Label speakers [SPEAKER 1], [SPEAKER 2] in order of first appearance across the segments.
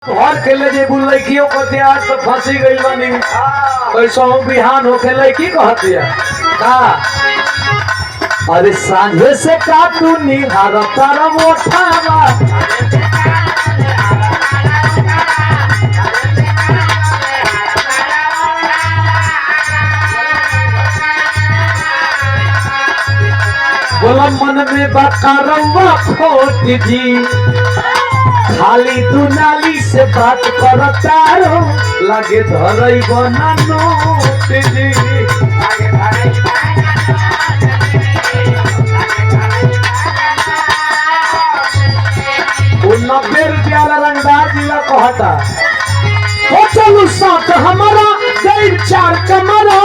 [SPEAKER 1] घर खेले जे बुल लड़कियों कहते आज तो फंसी गई बनी ऐसा बिहान हो खेले की कहते का अरे सांझे से का तू निहार तारा मोठावा बोला मन में बकारवा खोट जी खाली तू नाली से बात करता रो लगे धरई बना नोट जी वो 90 रुपया रंगदार जिला कहता हो चलू साथ हमारा गई चार कमरा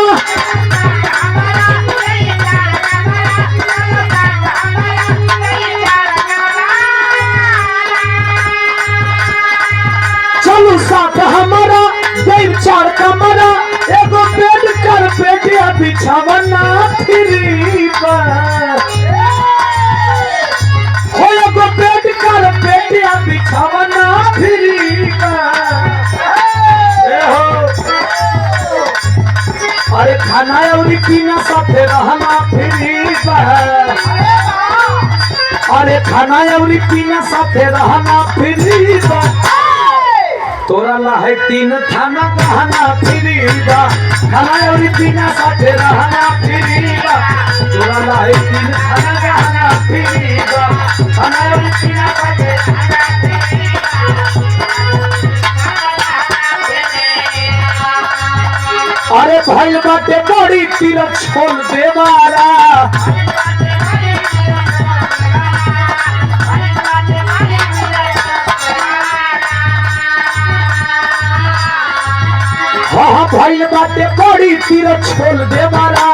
[SPEAKER 1] साथ हमारा देव चार कमरा एगो बेड कर पेटिया बिछावना फ्री हो एगो बेड कर पेटिया बिछावना फ्री अरे खाना और पीना साथे रहना फ्री अरे खाना और पीना साथे रहना फ्री तोरा ला है 3 थाना गहना फ्रीदा खाना और पीना साथे रहना फ्रीदा तोरा ला है 3 थाना गहना फ्रीदा खाना और पीना साथे अरे भाई बाटे बड़ी तीर छोड़ दे मारा भाई बाटे बड़ी तीर छोड़ दे मारा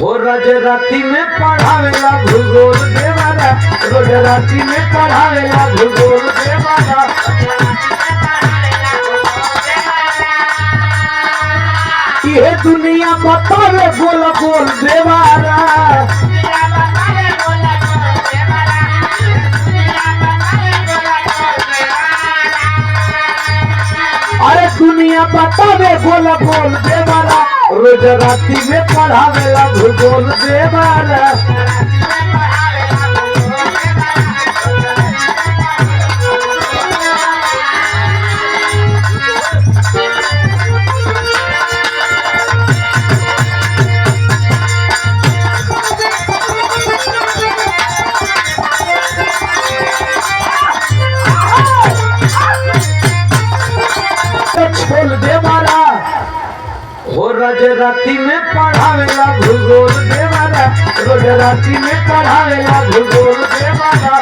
[SPEAKER 1] हो रोज राती में पढ़ावेला भूगोल दे मारा रोज राती में पढ़ावेला भूगोल दे मारा ये दुनिया बतावे बोल बोल दे मारा अरे दुनिया बतावे बोल बोल दे मारा रोज राती में पढ़ावेला भूगोल दे मारा छोड़ दे मारा हो रोज राती में पढ़ावेला भूगोल दे मारा रोज राती में पढ़ावेला भूगोल दे मारा।